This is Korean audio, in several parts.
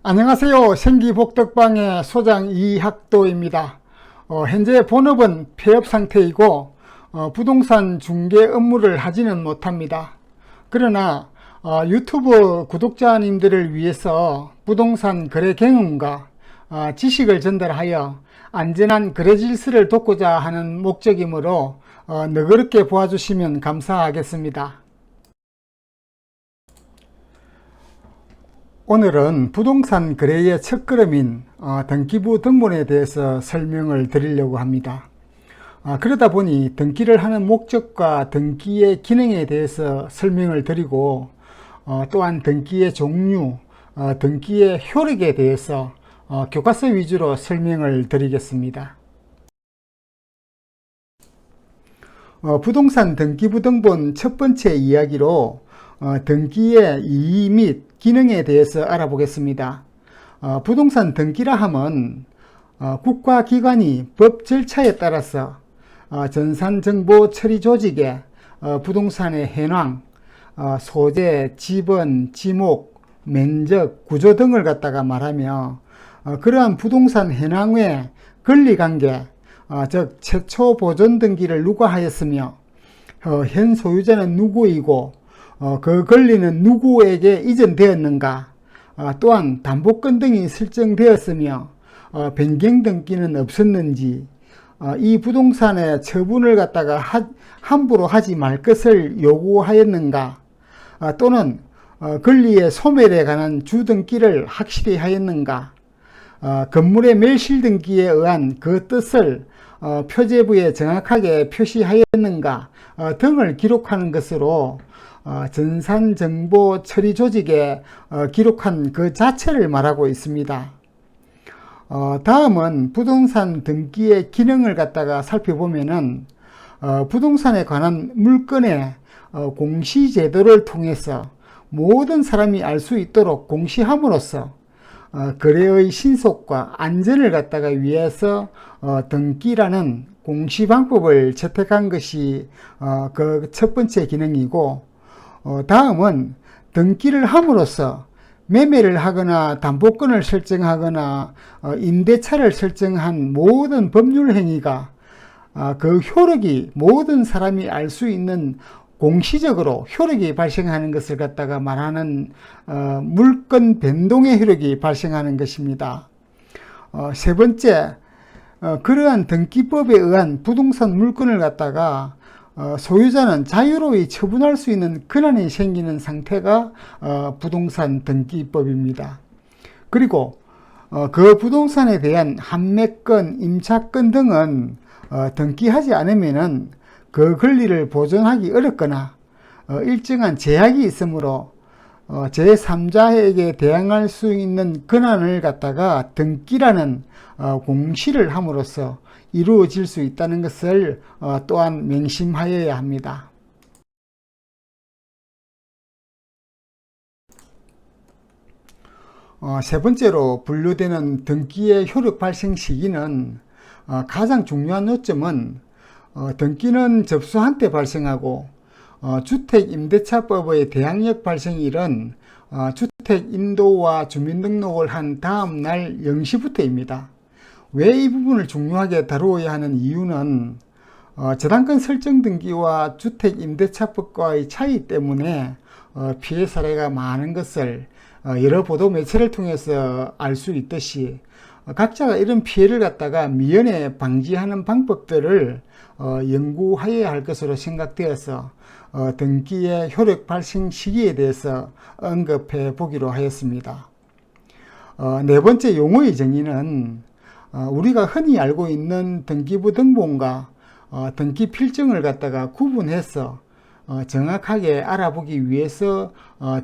안녕하세요. 생기복덕방의 소장 이학도입니다. 현재 본업은 폐업 상태이고 부동산 중개 업무를 하지는 못합니다. 그러나 유튜브 구독자님들을 위해서 부동산 거래 경험과 지식을 전달하여 안전한 거래 질서를 돕고자 하는 목적이므로 너그럽게 보아주시면 감사하겠습니다. 오늘은 부동산 거래의 첫걸음인 등기부 등본에 대해서 설명을 드리려고 합니다. 그러다 보니 등기를 하는 목적과 등기의 기능에 대해서 설명을 드리고 또한 등기의 종류, 등기의 효력에 대해서 교과서 위주로 설명을 드리겠습니다. 부동산 등기부 등본 첫 번째 이야기로 등기의 이의 및 기능에 대해서 알아보겠습니다. 부동산 등기라 함은 국가기관이 법 절차에 따라서 전산정보 처리 조직에 부동산의 현황, 소재, 지번, 지목, 면적, 구조 등을 갖다가 말하며 그러한 부동산 현황의 권리관계, 즉 최초 보존 등기를 누가 하였으며 현 소유자는 누구이고 그 권리는 누구에게 이전되었는가, 또한 담보권 등이 설정되었으며 변경 등기는 없었는지, 이 부동산의 처분을 갖다가 함부로 하지 말 것을 요구하였는가, 또는 권리의 소멸에 관한 주등기를 확실히 하였는가, 건물의 멸실 등기에 의한 그 뜻을 표제부에 정확하게 표시하였는가 등을 기록하는 것으로 전산정보 처리 조직에 기록한 그 자체를 말하고 있습니다. 다음은 부동산 등기의 기능을 갖다가 살펴보면은 부동산에 관한 물건의 공시제도를 통해서 모든 사람이 알 수 있도록 공시함으로써 거래의 신속과 안전을 갖다가 위해서 등기라는 공시 방법을 채택한 것이 그 첫 번째 기능이고, 다음은 등기를 함으로써 매매를 하거나 담보권을 설정하거나 임대차를 설정한 모든 법률 행위가 그 효력이 모든 사람이 알 수 있는 공시적으로 효력이 발생하는 것을 갖다가 말하는 물권 변동의 효력이 발생하는 것입니다. 세 번째, 그러한 등기법에 의한 부동산 물건을 갖다가 소유자는 자유로이 처분할 수 있는 권한이 생기는 상태가 부동산 등기법입니다. 그리고 그 부동산에 대한 판매권, 임차권 등은 등기하지 않으면은 그 권리를 보존하기 어렵거나 일정한 제약이 있으므로 제3자에게 대항할 수 있는 권한을 갖다가 등기라는 공시를 함으로써 이루어질 수 있다는 것을 또한 명심하여야 합니다. 세 번째로 분류되는 등기의 효력 발생 시기는 가장 중요한 요점은 등기는 접수한 때 발생하고 주택임대차법의 대항력 발생일은 주택인도와 주민등록을 한 다음 날 0시부터입니다. 왜 이 부분을 중요하게 다루어야 하는 이유는 저당권 설정 등기와 주택임대차법과의 차이 때문에 피해 사례가 많은 것을 여러 보도 매체를 통해서 알 수 있듯이 각자가 이런 피해를 갖다가 미연에 방지하는 방법들을 연구하여야 할 것으로 생각되어서 등기의 효력 발생 시기에 대해서 언급해 보기로 하였습니다. 네 번째 용어의 정의는 우리가 흔히 알고 있는 등기부 등본과 등기 필증을 갖다가 구분해서 정확하게 알아보기 위해서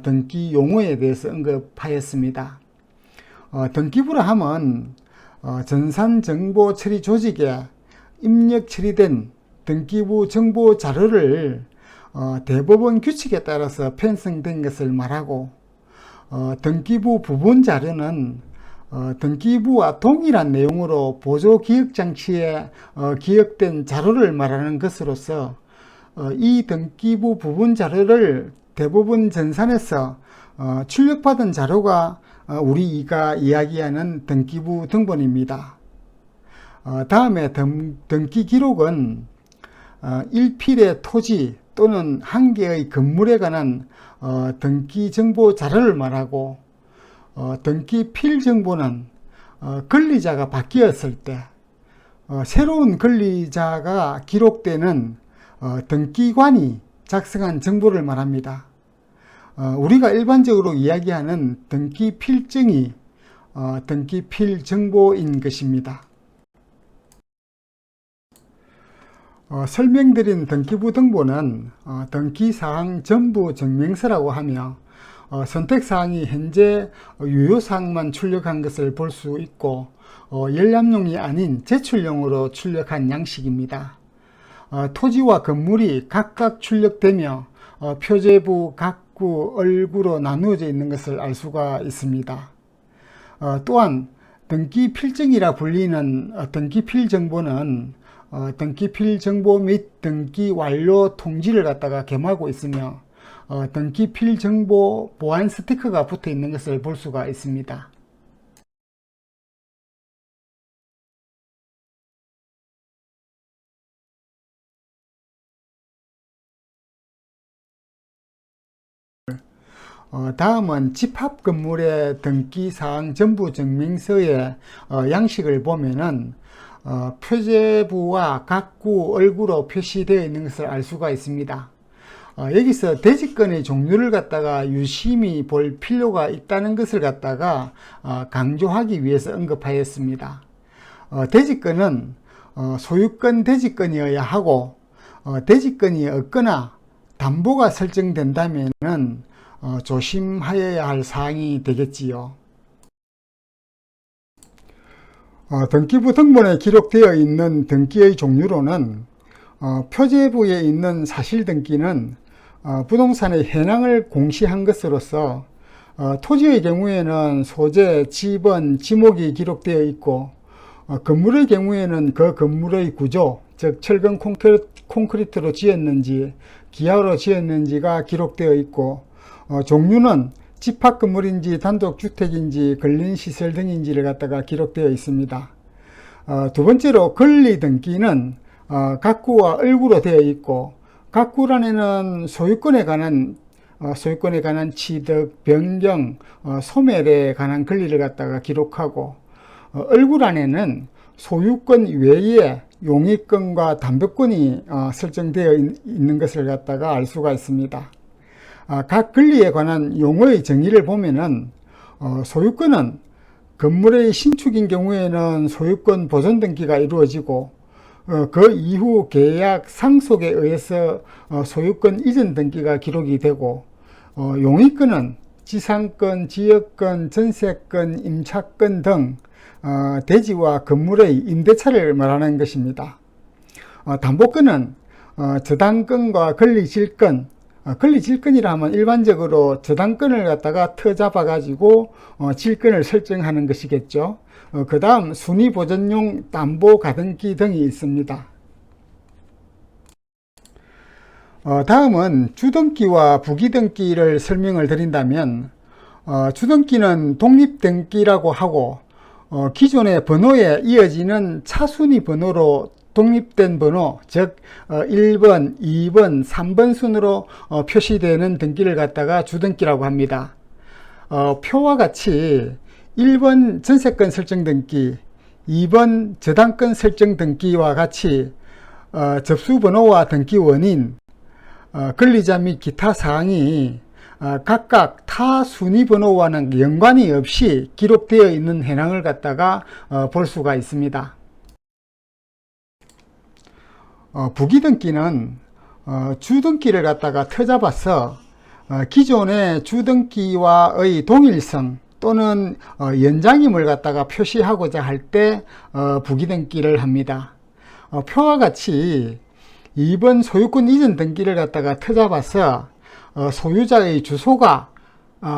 등기 용어에 대해서 언급하였습니다. 등기부라 함은 전산정보 처리 조직에 입력 처리된 등기부 정보 자료를 대법원 규칙에 따라서 편성된 것을 말하고, 등기부 부분 자료는 등기부와 동일한 내용으로 보조기억장치에 기억된 자료를 말하는 것으로서 이 등기부 부분 자료를 대부분 전산에서 출력받은 자료가 우리가 이야기하는 등기부 등본입니다. 다음에 등기 기록은 1필의 토지 또는 한 개의 건물에 관한 등기 정보 자료를 말하고, 등기 필 정보는 권리자가 바뀌었을 때 새로운 권리자가 기록되는 등기관이 작성한 정보를 말합니다. 우리가 일반적으로 이야기하는 등기 필증이 등기 필 정보인 것입니다. 설명드린 등기부 등본은 등기사항 전부 증명서라고 하며 선택사항이 현재 유효사항만 출력한 것을 볼 수 있고, 열람용이 아닌 제출용으로 출력한 양식입니다. 토지와 건물이 각각 출력되며 표제부, 각구, 얼구로 나누어져 있는 것을 알 수가 있습니다. 또한 등기필증이라 불리는 등기필 정보는 등기필 정보 및 등기 완료 통지를 갖다가 겸하고 있으며 등기필 정보 보안 스티커가 붙어 있는 것을 볼 수가 있습니다. 다음은 집합 건물의 등기사항 전부 증명서의 양식을 보면은 표제부와 각구, 얼구로 표시되어 있는 것을 알 수가 있습니다. 여기서 대지권의 종류를 갖다가 유심히 볼 필요가 있다는 것을 갖다가 강조하기 위해서 언급하였습니다. 대지권은 소유권 대지권이어야 하고, 대지권이 없거나 담보가 설정된다면은 조심하여야 할 사항이 되겠지요. 등기부 등본에 기록되어 있는 등기의 종류로는 표제부에 있는 사실등기는 부동산의 현황을 공시한 것으로서, 토지의 경우에는 소재, 지번, 지목이 기록되어 있고, 건물의 경우에는 그 건물의 구조, 즉 철근 콘크리트로 지었는지 기아로 지었는지가 기록되어 있고, 종류는 집합 건물인지 단독주택인지 근린시설 등인지를 갖다가 기록되어 있습니다. 두 번째로 권리등기는 각구와 얼구로 되어 있고, 각구란에는 소유권에 관한 취득, 변경, 소멸에 관한 권리를 갖다가 기록하고, 얼구란에는 소유권 외에 용익권과 담보권이 설정되어 있는 것을 갖다가 알 수가 있습니다. 각 권리에 관한 용어의 정의를 보면은 소유권은 건물의 신축인 경우에는 소유권 보존 등기가 이루어지고, 그 이후 계약 상속에 의해서 소유권 이전 등기가 기록이 되고, 용익권은 지상권, 지역권, 전세권, 임차권 등 대지와 건물의 임대차를 말하는 것입니다. 담보권은 저당권과 권리질권, 권리질권이라 하면 일반적으로 저당권을 갖다가 터잡아 가지고 질권을 설정하는 것이겠죠. 그 다음 순위보전용 담보 가등기 등이 있습니다. 다음은 주등기와 부기등기를 설명을 드린다면, 주등기는 독립등기라고 하고, 기존의 번호에 이어지는 차순위 번호로 독립된 번호, 즉 1번, 2번, 3번 순으로 표시되는 등기를 갖다가 주등기라고 합니다. 표와 같이 1번 전세권 설정 등기, 2번 저당권 설정 등기와 같이 접수 번호와 등기 원인, 권리자 및 기타 사항이 각각 타 순위 번호와는 연관이 없이 기록되어 있는 현황을 갖다가 볼 수가 있습니다. 부기등기는 주등기를 갖다가 터잡아서 기존의 주등기와의 동일성 또는 연장임을 갖다가 표시하고자 할 때 부기등기를 합니다. 표와 같이 2번 소유권 이전 등기를 갖다가 터잡아서 소유자의 주소가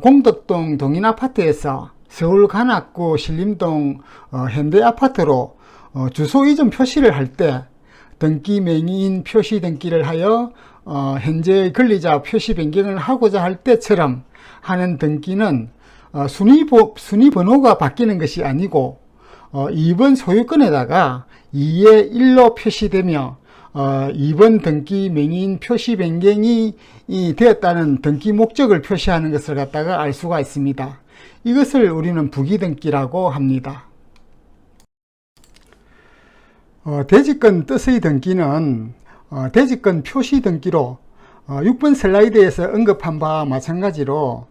공덕동 동인아파트에서 서울 관악구 신림동 현대아파트로 주소 이전 표시를 할 때 등기 명의인 표시 등기를 하여 현재의 권리자 표시 변경을 하고자 할 때처럼 하는 등기는 순위 번호가 바뀌는 것이 아니고 2번 소유권에다가 2의 1로 표시되며 2번 등기 명의인 표시 변경이 되었다는 등기 목적을 표시하는 것을 갖다가 알 수가 있습니다. 이것을 우리는 부기등기라고 합니다. 대지권 뜻의 등기는 대지권 표시 등기로 6번 슬라이드에서 언급한 바와 마찬가지로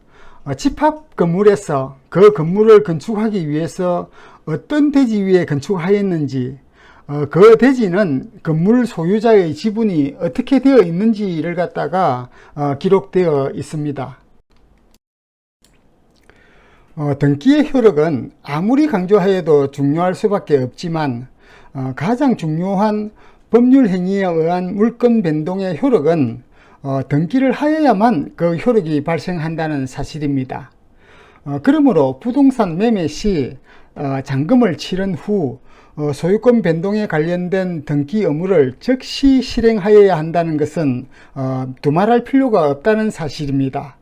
집합 건물에서 그 건물을 건축하기 위해서 어떤 대지 위에 건축하였는지, 그 대지는 건물 소유자의 지분이 어떻게 되어 있는지를 갖다가 기록되어 있습니다. 등기의 효력은 아무리 강조하여도 중요할 수밖에 없지만 가장 중요한 법률 행위에 의한 물권 변동의 효력은 등기를 하여야만 그 효력이 발생한다는 사실입니다. 그러므로 부동산 매매 시 잔금을 치른 후 소유권 변동에 관련된 등기 의무를 즉시 실행하여야 한다는 것은 두말할 필요가 없다는 사실입니다.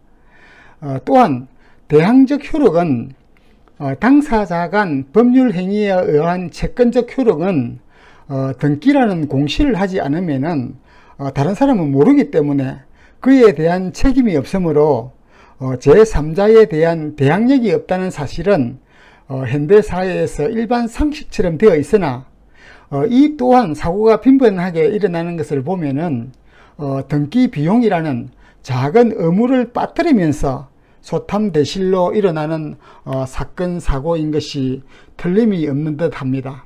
또한 대항적 효력은 당사자 간 법률 행위에 의한 채권적 효력은 등기라는 공시를 하지 않으면은 다른 사람은 모르기 때문에 그에 대한 책임이 없으므로 제3자에 대한 대항력이 없다는 사실은 현대사회에서 일반 상식처럼 되어 있으나 이 또한 사고가 빈번하게 일어나는 것을 보면은 등기 비용이라는 작은 의무를 빠뜨리면서 소탐대실로 일어나는 사건 사고인 것이 틀림이 없는 듯 합니다.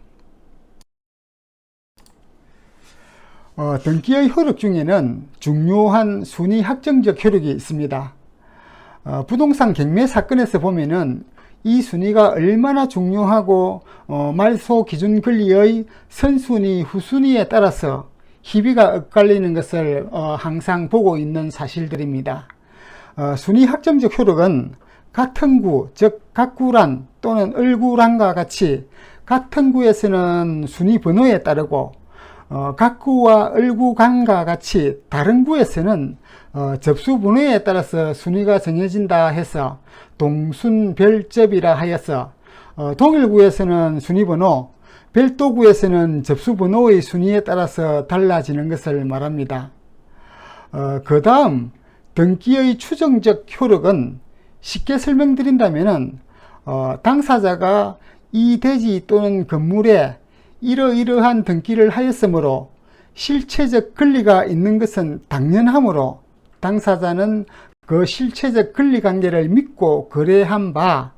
등기의 효력 중에는 중요한 순위 확정적 효력이 있습니다. 부동산 경매 사건에서 보면은 이 순위가 얼마나 중요하고 말소 기준 권리의 선순위, 후순위에 따라서 희비가 엇갈리는 것을 항상 보고 있는 사실들입니다. 순위 확정적 효력은 같은 구, 즉 각구란 또는 을구란과 같이 같은 구에서는 순위 번호에 따르고 각구와 을구간과 같이 다른 구에서는 접수 번호에 따라서 순위가 정해진다 해서 동순별접이라 하여서 동일구에서는 순위번호, 별도구에서는 접수번호의 순위에 따라서 달라지는 것을 말합니다. 그 다음 등기의 추정적 효력은 쉽게 설명드린다면 당사자가 이 대지 또는 건물에 이러이러한 등기를 하였으므로 실체적 권리가 있는 것은 당연하므로 당사자는 그 실체적 권리관계를 믿고 거래한 바,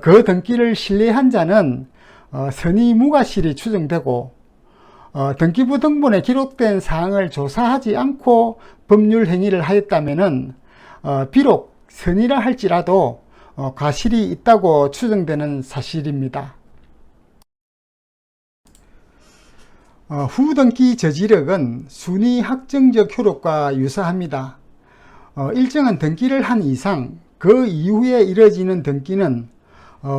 그 등기를 신뢰한 자는 선의무과실이 추정되고 등기부 등본에 기록된 사항을 조사하지 않고 법률 행위를 하였다면 비록 선의라 할지라도 과실이 있다고 추정되는 사실입니다. 후등기 저지력은 순위 확정적 효력과 유사합니다. 일정한 등기를 한 이상 그 이후에 이뤄지는 등기는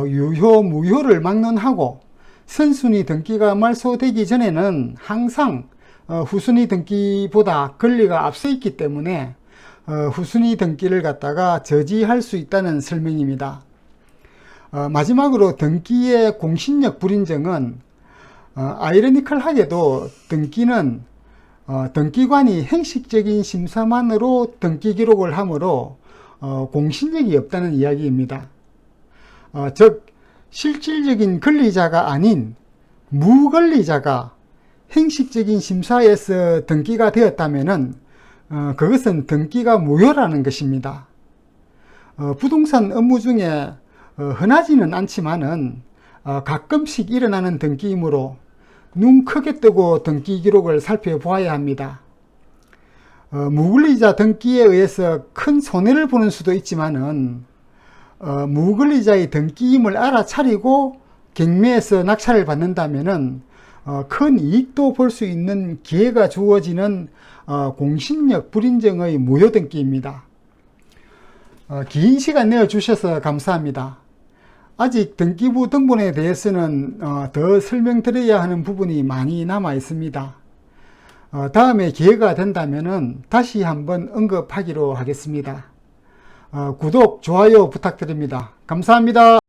유효, 무효를 막론하고 선순위 등기가 말소되기 전에는 항상 후순위 등기보다 권리가 앞서 있기 때문에 후순위 등기를 갖다가 저지할 수 있다는 설명입니다. 마지막으로 등기의 공신력 불인정은 아이러니컬하게도 등기는 등기관이 행식적인 심사만으로 등기 기록을 하므로 공신력이 없다는 이야기입니다. 즉 실질적인 권리자가 아닌 무권리자가 행식적인 심사에서 등기가 되었다면 그것은 등기가 무효라는 것입니다. 부동산 업무 중에 흔하지는 않지만은 가끔씩 일어나는 등기이므로 눈 크게 뜨고 등기 기록을 살펴보아야 합니다. 무권리자 등기에 의해서 큰 손해를 보는 수도 있지만은 무권리자의 등기임을 알아차리고 경매에서 낙찰을 받는다면은 큰 이익도 볼 수 있는 기회가 주어지는 공신력 불인정의 무효 등기입니다. 긴 시간 내어주셔서 감사합니다. 아직 등기부 등본에 대해서는 더 설명드려야 하는 부분이 많이 남아 있습니다. 다음에 기회가 된다면 다시 한번 언급하기로 하겠습니다. 구독, 좋아요 부탁드립니다. 감사합니다.